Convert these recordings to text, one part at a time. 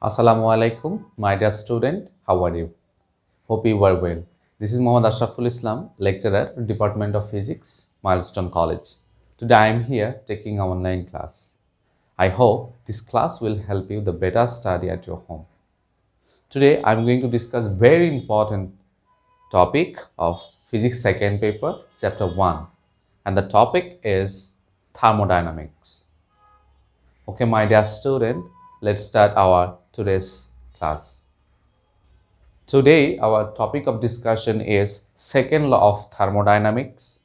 Assalamu alaikum, my dear student. How are you? Hope you are well. This is Mohammad Ashraful Islam, lecturer, Department of Physics, Milestone College. Today I am here taking an online class. I hope this class will help you the better study at your home. Today I am going to discuss very important topic of Physics second paper, chapter 1, and the topic is thermodynamics. Okay, my dear student, let's start our today's class. Today, our topic of discussion is second law of thermodynamics,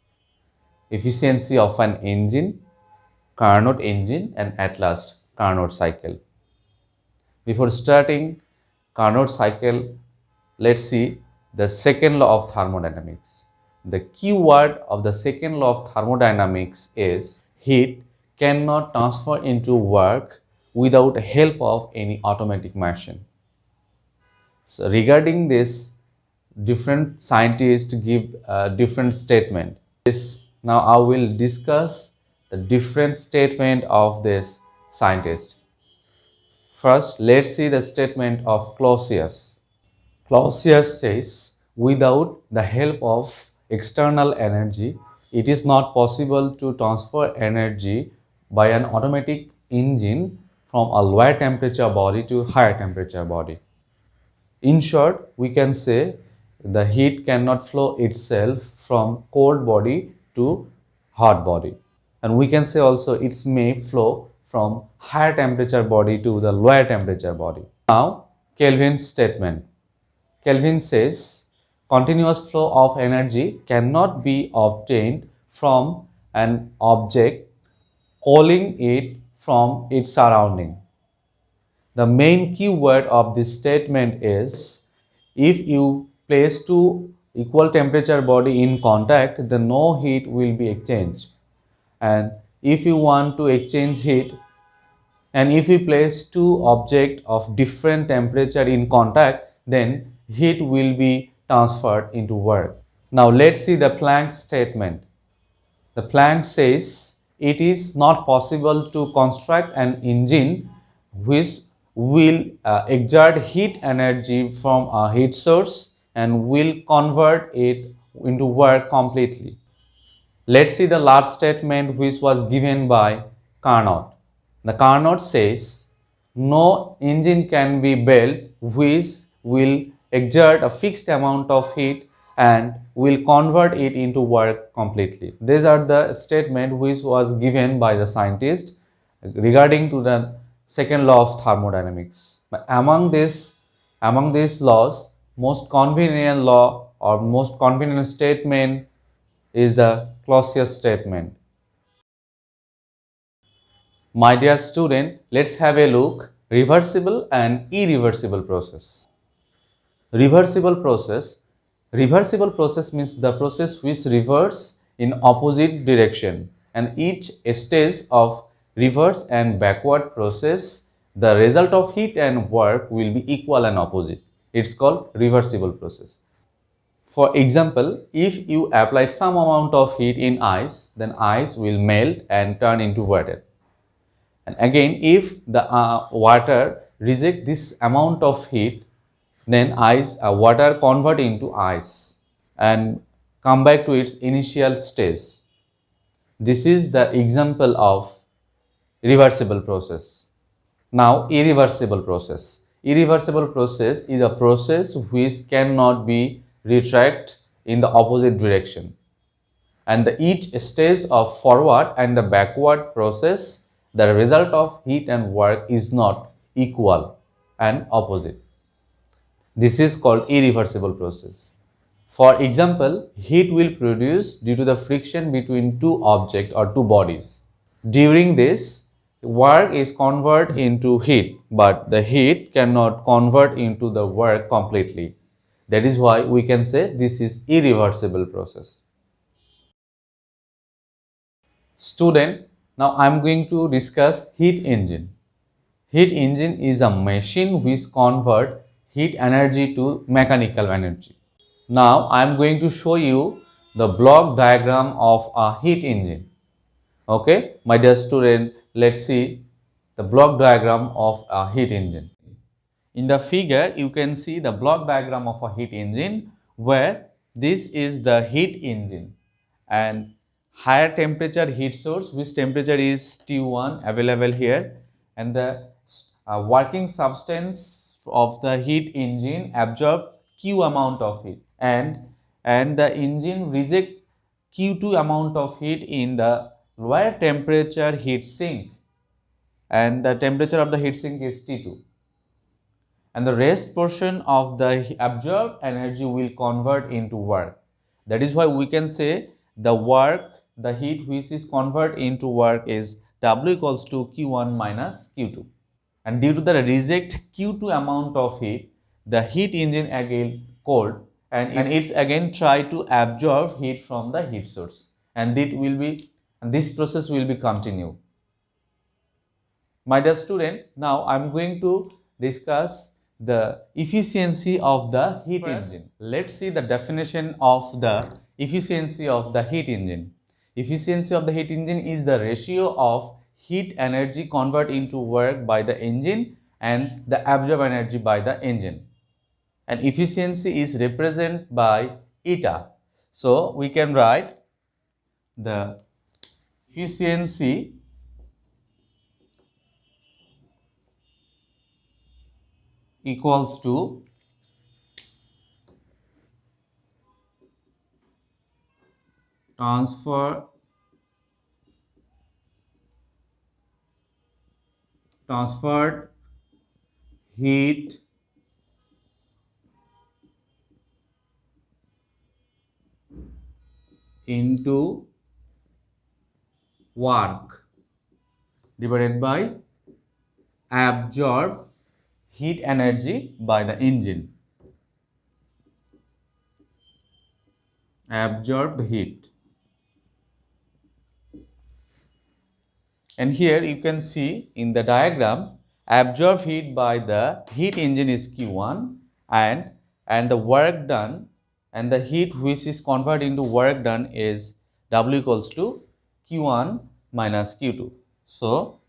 efficiency of an engine, Carnot engine, and at last Carnot cycle. Before starting Carnot cycle, let's see the second law of thermodynamics. The key word of the second law of thermodynamics is heat cannot transfer into work without help of any automatic machine. So regarding this, different scientists give a different statement. Now I will discuss the different statement of this scientist. First, let's see the statement of Clausius. Clausius says, without the help of external energy, it is not possible to transfer energy by an automatic engine from a lower temperature body to higher temperature body. In short, we can say the heat cannot flow itself from cold body to hot body. And we can say also it may flow from higher temperature body to the lower temperature body. Now, Kelvin's statement. Kelvin says continuous flow of energy cannot be obtained from an object calling it from its surrounding. The main key word of this statement is if you place two equal temperature body in contact, then no heat will be exchanged. And if you want to exchange heat, and if you place two objects of different temperature in contact, then heat will be transferred into work. Now let's see the Planck statement. The Planck says it is not possible to construct an engine which will exert heat energy from a heat source and will convert it into work completely. Let's see the last statement which was given by Carnot. The Carnot says no engine can be built which will exert a fixed amount of heat and will convert it into work completely. These are the statement which was given by the scientist regarding to the second law of thermodynamics. But among these laws, most convenient law or most convenient statement is the Clausius statement. My dear student, let's have a look reversible and irreversible process. Reversible process means the process which reverse in opposite direction, and each stage of reverse and backward process, the result of heat and work will be equal and opposite. It's called reversible process. For example, if you applied some amount of heat in ice, then ice will melt and turn into water. And again, if the water reject this amount of heat, then water convert into ice and come back to its initial stage. This is the example of reversible process. Now, irreversible process. Irreversible process is a process which cannot be retracted in the opposite direction. And each stage of forward and the backward process, the result of heat and work is not equal and opposite. This is called irreversible process. For example, heat will produce due to the friction between two objects or two bodies. During this, work is converted into heat, but the heat cannot convert into the work completely. That is why we can say this is irreversible process. Student, now I am going to discuss heat engine. Heat engine is a machine which converts heat energy to mechanical energy. Now I am going to show you the block diagram of a heat engine. Okay, my dear student, let's see the block diagram of a heat engine. In the figure, you can see the block diagram of a heat engine where this is the heat engine and higher temperature heat source, which temperature is T1 available here, and the working substance of the heat engine absorb Q amount of heat, and the engine reject Q2 amount of heat in the lower temperature heat sink, and the temperature of the heat sink is T2, and the rest portion of the absorbed energy will convert into work. That is why we can say the work, the heat which is converted into work is W equals to Q1 minus Q2. And due to the reject Q2 amount of heat, the heat engine again cold, and it's again try to absorb heat from the heat source, and this process will be continued. My dear student, now I am going to discuss the efficiency of the heat engine. Let's see the definition of the efficiency of the heat engine. Efficiency of the heat engine is the ratio of heat energy converted into work by the engine and the absorbed energy by the engine. And efficiency is represented by eta. So we can write the efficiency equals to transferred heat into work divided by absorbed heat energy by the engine. Absorbed heat. And here you can see in the diagram, absorbed heat by the heat engine is Q1, and the work done, and the heat which is converted into work done is W equals to Q1 minus Q2. So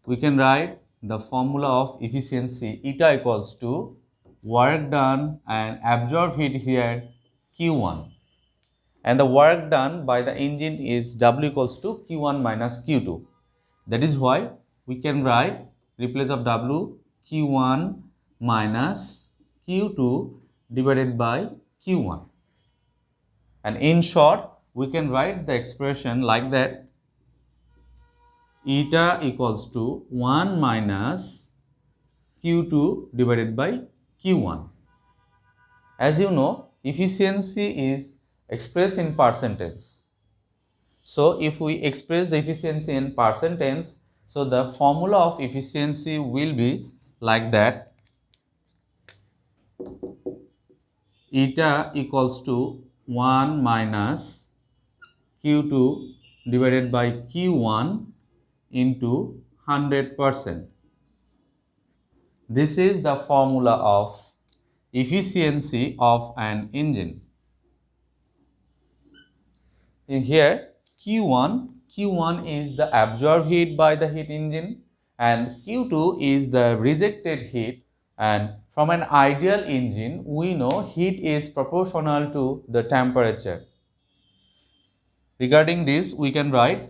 we can write the formula of efficiency eta equals to work done and absorbed heat here Q1, and the work done by the engine is W equals to Q1 minus Q2. That is why we can write replace of W Q1 minus Q2 divided by Q1, and in short we can write the expression like that: eta equals to 1 minus Q2 divided by Q1. As you know, efficiency is expressed in percentage. So if we express the efficiency in percentage, so the formula of efficiency will be like that: eta equals to 1 minus Q2 divided by Q1 into 100%. This is the formula of efficiency of an engine. In here Q1 is the absorbed heat by the heat engine, and Q2 is the rejected heat. And from an ideal engine, we know heat is proportional to the temperature. Regarding this, we can write: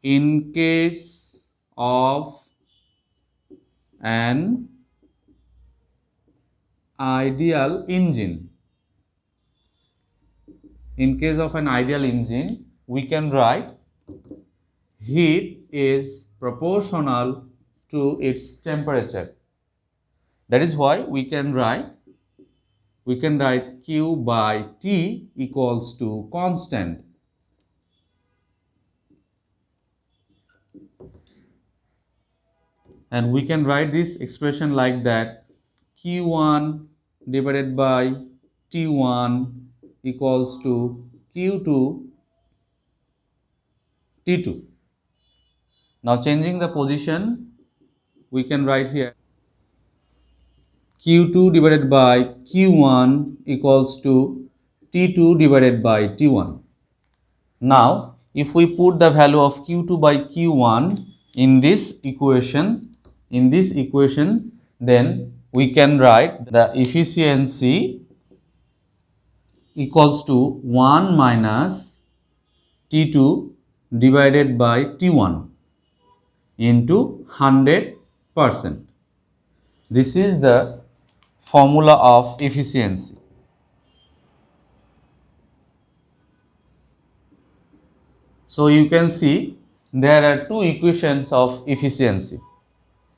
in case of an ideal engine, we can write heat is proportional to its temperature. That is why we can write Q by T equals to constant. And we can write this expression like that: Q1 divided by T1 equals to Q2 T2. Now changing the position, we can write here Q2 divided by Q1 equals to T2 divided by T1. Now if we put the value of Q2 by Q1 in this equation, in this equation, then we can write the efficiency equals to 1 minus T2 divided by T1 into 100%. This is the formula of efficiency. So you can see there are two equations of efficiency.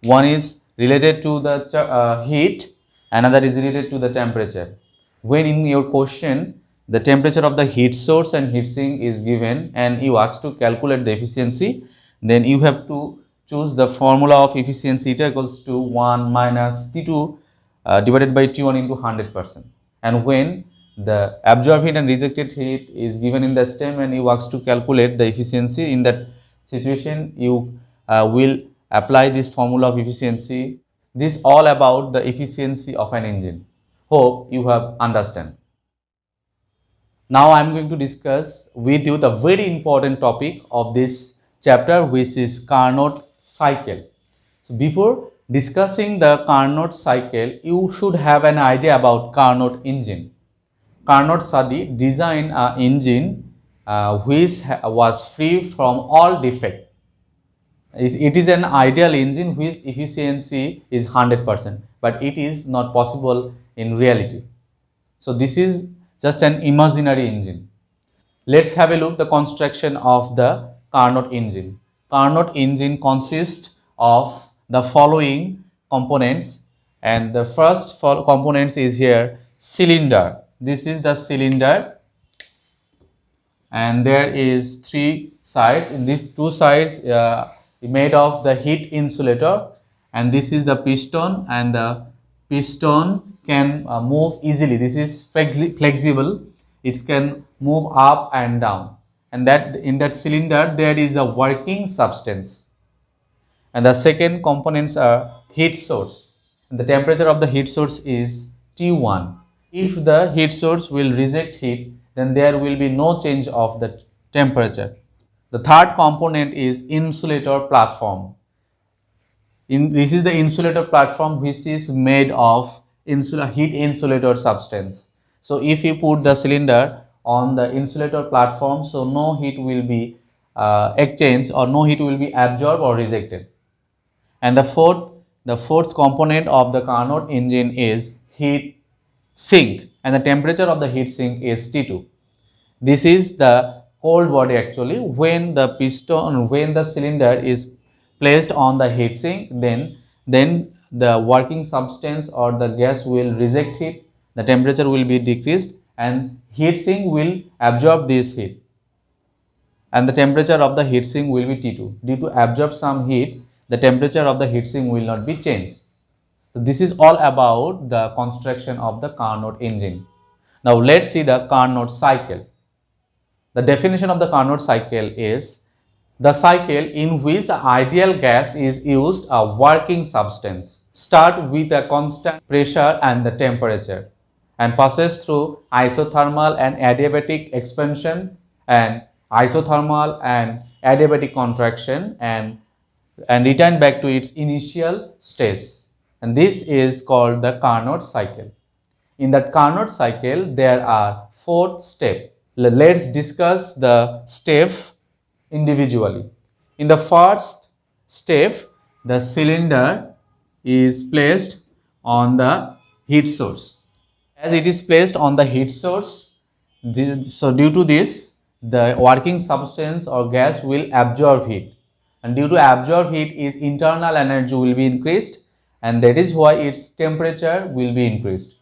One is related to the heat, another is related to the temperature. When in your question the temperature of the heat source and heat sink is given and you ask to calculate the efficiency, then you have to choose the formula of efficiency eta equals to 1 minus T2 divided by T1 into 100%. And when the absorbed heat and rejected heat is given in the stem and you ask to calculate the efficiency, in that situation you will apply this formula of efficiency. This all about the efficiency of an engine. Hope you have understand. Now I am going to discuss with you the very important topic of this chapter, which is Carnot cycle. So before discussing the Carnot cycle, you should have an idea about Carnot engine. Carnot Sadi designed an engine which was free from all defect. It is an ideal engine whose efficiency is 100%, but it is not possible in reality. So this is just an imaginary engine. Let's have a look the construction of the Carnot engine. Carnot engine consists of the following components, and the first components is here cylinder. This is the cylinder, and there is three sides. In these two sides made of the heat insulator, and this is the piston, and the piston can move easily. This is flexible, it can move up and down, and that in that cylinder there is a working substance. And the second components are heat source, and the temperature of the heat source is T1. If the heat source will reject heat, then there will be no change of the temperature. The third component is insulator platform. This is the insulator platform, which is made of heat insulator substance. So if you put the cylinder on the insulator platform, so no heat will be exchanged, or no heat will be absorbed or rejected. And the fourth component of the Carnot engine is heat sink, and the temperature of the heat sink is T2. This is the cold body actually. When the cylinder is placed on the heat sink, then the working substance or the gas will reject heat, the temperature will be decreased, and heat sink will absorb this heat, and the temperature of the heat sink will be T2. Due to absorb some heat, the temperature of the heat sink will not be changed. So this is all about the construction of the Carnot engine. Now let's see the Carnot cycle. The definition of the Carnot cycle is the cycle in which ideal gas is used, a working substance, start with a constant pressure and the temperature, and passes through isothermal and adiabatic expansion and isothermal and adiabatic contraction and return back to its initial stage. And this is called the Carnot cycle. In that Carnot cycle, there are 4 steps. Let's discuss the step individually. In the first step, the cylinder is placed on the heat source. As it is placed on the heat source, so due to this, the working substance or gas will absorb heat, and due to absorb heat, its internal energy will be increased, and that is why its temperature will be increased,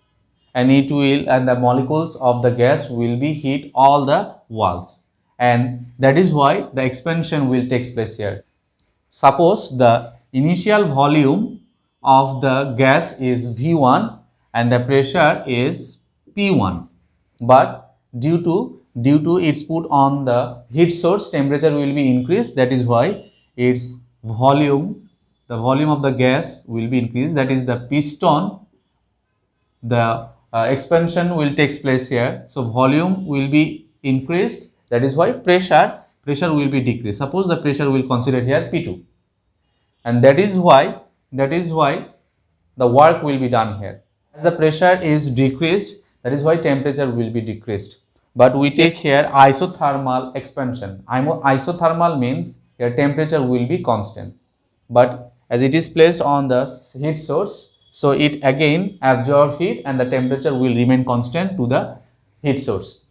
and the molecules of the gas will be heat all the walls, and that is why the expansion will take place here. Suppose the initial volume of the gas is V1 and the pressure is P1, but due to its put on the heat source, temperature will be increased. That is why its volume, the volume of the gas will be increased. That is the piston. The expansion will take place here. So volume will be increased. That is why pressure will be decreased. Suppose the pressure will consider here P2, and that is why that is why the work will be done here. As the pressure is decreased, that is why temperature will be decreased. But we take here isothermal expansion. Isothermal means your temperature will be constant. But as it is placed on the heat source, so it again absorbs heat and the temperature will remain constant to the heat source.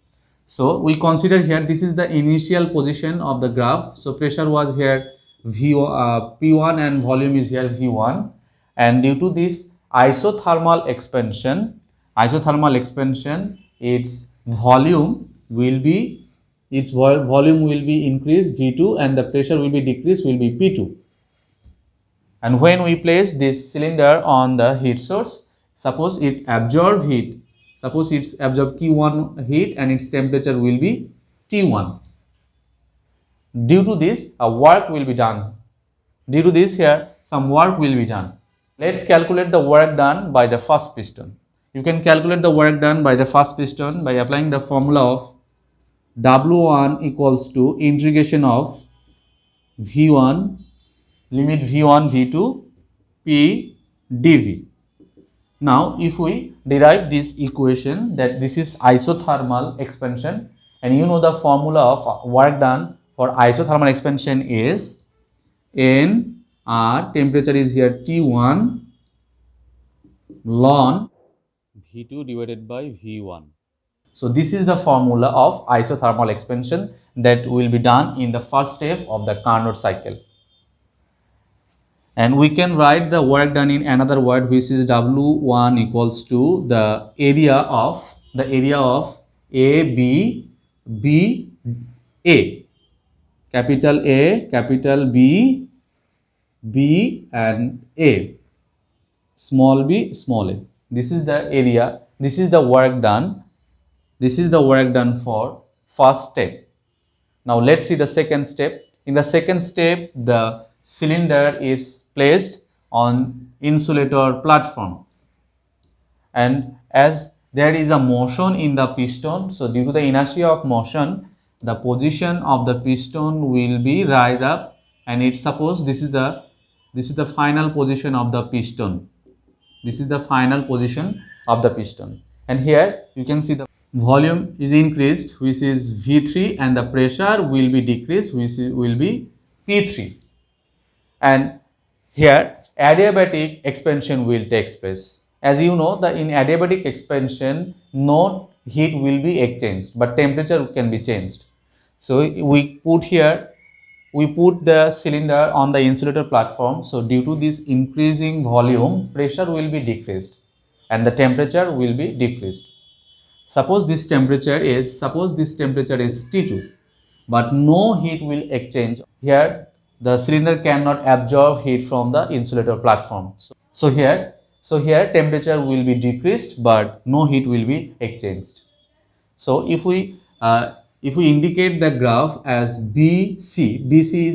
So we consider here this is the initial position of the graph. So pressure was here P1 and volume is here V1, and due to this isothermal expansion, its volume will be increased V2 and the pressure will be decreased, will be P2. And when we place this cylinder on the heat source, suppose it absorb heat, suppose it's absorb Q1 heat and its temperature will be T1. Due to this, a work will be done. Due to this, here some work will be done. Let's calculate the work done by the first piston. You can calculate the work done by the first piston by applying the formula of W1 equals to integration of V1 limit V1 V2 P dV. Now if we derive this equation, that this is isothermal expansion, and you know the formula of work done for isothermal expansion is N R, temperature is here T1 ln V2 divided by V1. So this is the formula of isothermal expansion that will be done in the first step of the Carnot cycle. And we can write the work done in another word, which is W1 equals to the area of A, B, B, A, capital A, capital B, B and A, small b, small a. This is the area, this is the work done. This is the work done for first step. Now let's see the second step. In the second step, the cylinder is placed on insulator platform, and as there is a motion in the piston, so due to the inertia of motion, the position of the piston will be rise up, and it suppose this is the final position of the piston. This is the final position of the piston, and here you can see the volume is increased, which is V3, and the pressure will be decreased, which will be P3. And here adiabatic expansion will take place. As you know, in adiabatic expansion, no heat will be exchanged, but temperature can be changed. So we put the cylinder on the insulator platform. So due to this increasing volume, pressure will be decreased and the temperature will be decreased. Suppose this temperature is T2, but no heat will exchange. Here the cylinder cannot absorb heat from the insulator platform. So here temperature will be decreased, but no heat will be exchanged. So if we indicate the graph as BC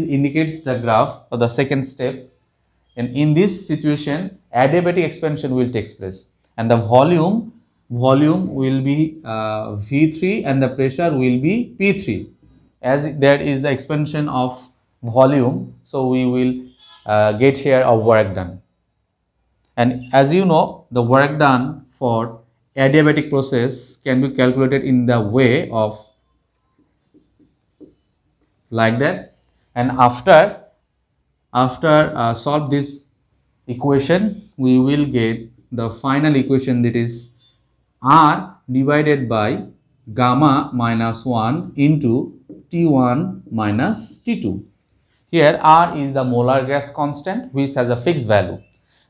indicates the graph of the second step, and in this situation adiabatic expansion will take place, and the volume will be V3 and the pressure will be P3. As there is the expansion of volume, so we will get here a work done. And as you know, the work done for adiabatic process can be calculated in the way of like that. And after solve this equation, we will get the final equation, that is R divided by gamma minus 1 into T1 minus T2. Here R is the molar gas constant, which has a fixed value.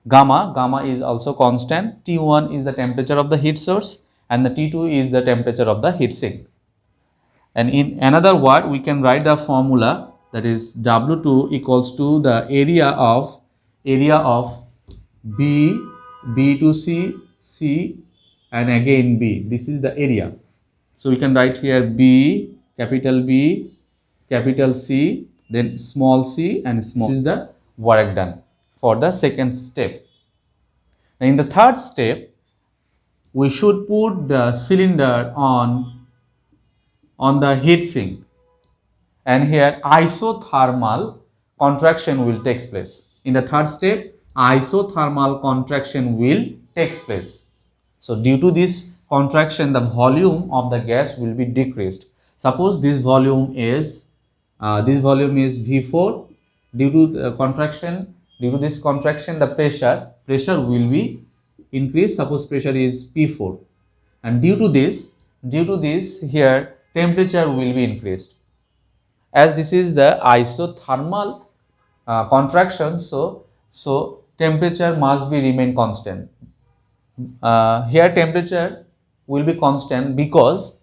Gamma is also constant. T1 is the temperature of the heat source and the T2 is the temperature of the heat sink. And in another word, we can write the formula, that is W2 equals to the area of B to C and again B. This is the area. So we can write here B, capital C, then small c and small. This is the work done for the second step. Now in the third step, we should put the cylinder on the heat sink, and here isothermal contraction will take place. In the third step, isothermal contraction will takes place. So due to this contraction, the volume of the gas will be decreased. Suppose this volume is V4. Due to the contraction, due to this contraction, the pressure will be increased. Suppose pressure is P4, and due to this here temperature will be increased. As this is the isothermal contraction, so temperature must be remain constant. Here temperature will be constant because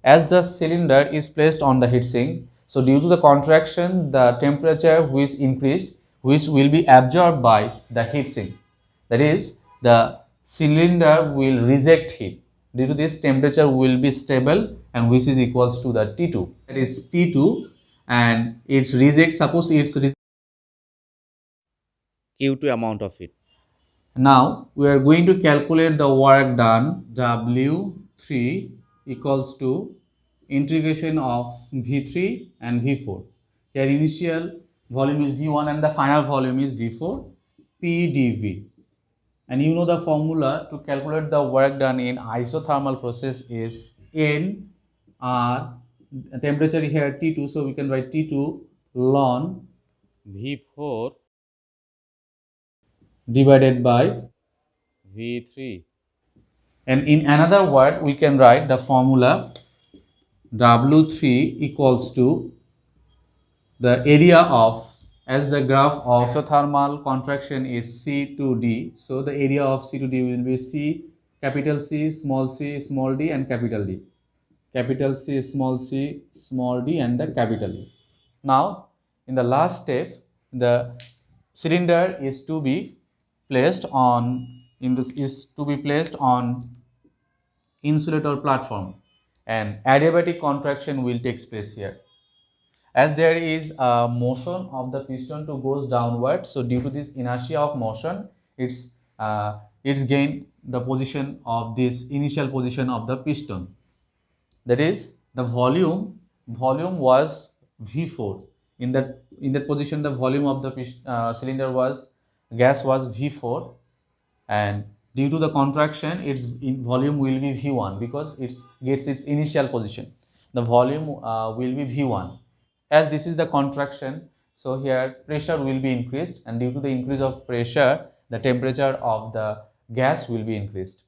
as the cylinder is placed on the heatsink, so due to the contraction, the temperature which increased, which will be absorbed by the heatsink, that is the cylinder will reject heat. Due to this, temperature will be stable, and which is equals to the T2, that is T2, and it rejects, suppose it's Q2 amount of it. Now we are going to calculate the work done. W3 equals to integration of V3 and V4. Here initial volume is V1 and the final volume is V4, PdV. And you know the formula to calculate the work done in isothermal process is N R, temperature here T2, so we can write T2 ln V4 divided by V3. And in another word, we can write the formula W3 equals to the area of, as the graph of isothermal contraction is C to D, so the area of C to D will be C, capital C, small d, and capital D. Capital C, small d, and the capital D. Now, in the last step, the cylinder is to be placed on insulator platform, and adiabatic contraction will take place here. As there is a motion of the piston to goes downward, so due to this inertia of motion, it's gained the position of this initial position of the piston. That is, the volume was V4. In that position, the volume of the cylinder gas was V4, and due to the contraction, its volume will be V1 because it gets its initial position. The volume will be V1. As this is the contraction, so here pressure will be increased, and due to the increase of pressure, the temperature of the gas will be increased.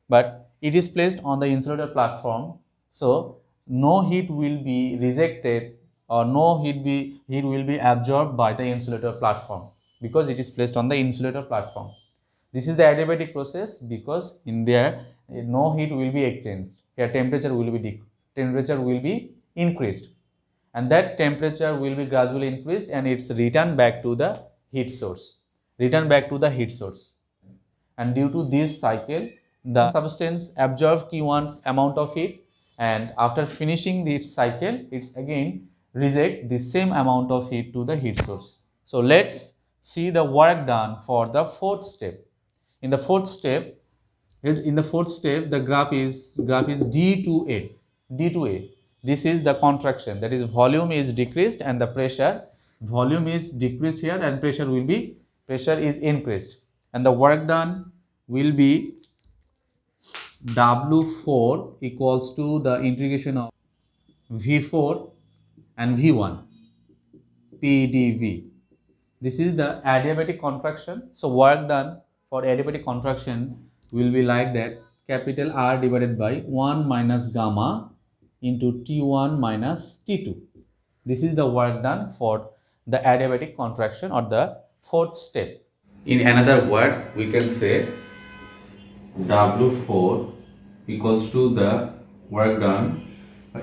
But it is placed on the insulator platform, so no heat will be rejected, or no heat will be absorbed by the insulator platform because it is placed on the insulator platform. This is the adiabatic process because in there no heat will be exchanged. Here temperature will be increased, and that temperature will be gradually increased, and it's returned back to the heat source. And due to this cycle, the substance absorbs Q1 amount of heat, and after finishing this cycle, it's again reject the same amount of heat to the heat source. So let's see the work done for the fourth step. In the fourth step, the graph is D to A. This is the contraction, that is volume is decreased and the volume is decreased here, and pressure is increased, and the work done will be W4 equals to the integration of V4 and V1 PdV. This is the adiabatic contraction. So work done for adiabatic contraction will be like that: capital R divided by 1 minus gamma into T1 minus T2. This is the work done for the adiabatic contraction or the fourth step. In another word, we can say W4 equals to the work done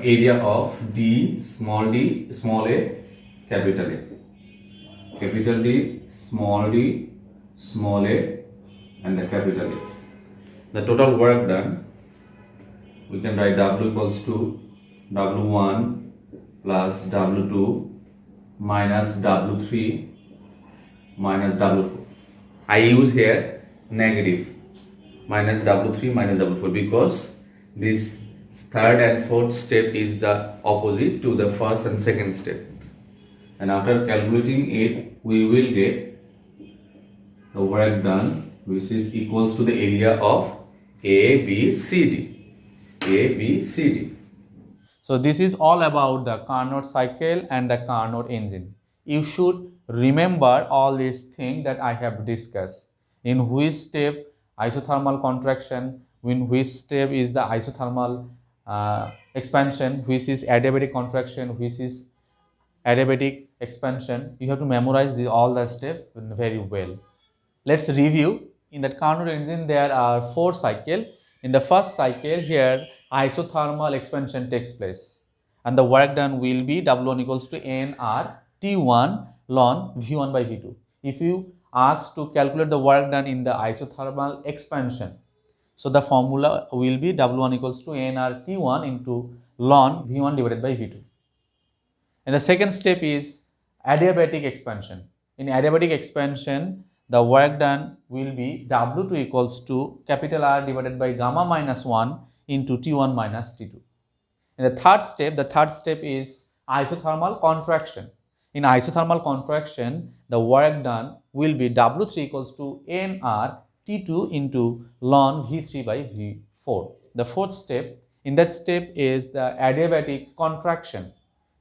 area of d, small a, capital A. Capital D, small a, and the capital A. The total work done, we can write W equals to W1 plus W2 minus W3 minus W4. I use here negative minus W3 minus W4 because this third and fourth step is the opposite to the first and second step. And after calculating it, we will get the work done, which is equals to the area of ABCD. ABCD. So this is all about the Carnot cycle and the Carnot engine. You should remember all these things that I have discussed. In which step isothermal contraction, in which step is the isothermal expansion, which is adiabatic contraction, which is adiabatic expansion. You have to memorize all the steps very well. Let's review. In the Carnot engine, there are 4 cycles. In the first cycle, here isothermal expansion takes place, and the work done will be W1 equals to nR T1 ln V1 by V2. If you ask to calculate the work done in the isothermal expansion, so the formula will be W1 equals to nR T1 into ln V1 divided by V2. And the second step is adiabatic expansion. In adiabatic expansion, the work done will be W2 equals to capital R divided by gamma minus 1 into T1 minus T2. In the third step is isothermal contraction. In isothermal contraction, the work done will be W3 equals to nR T2 into ln V3 by V4. The fourth step, in that step is the adiabatic contraction.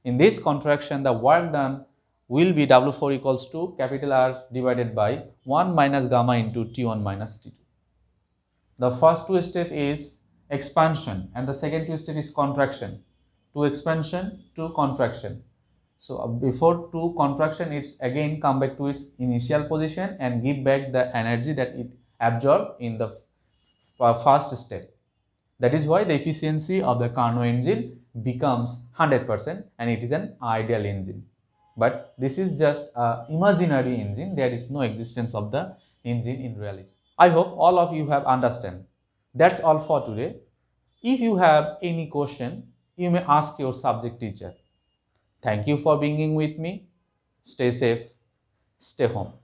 In this contraction, the work done will be W4 equals to capital R divided by 1 minus gamma into T1 minus T2. The first 2 step is expansion and the second 2 step is contraction. To expansion, to contraction. So before to contraction, it's again come back to its initial position and give back the energy that it absorbed in the first step. That is why the efficiency of the Carnot engine becomes 100% and it is an ideal engine. But this is just an imaginary engine. There is no existence of the engine in reality. I hope all of you have understand. That's all for today. If you have any question, you may ask your subject teacher. Thank you for being with me. Stay safe. Stay home.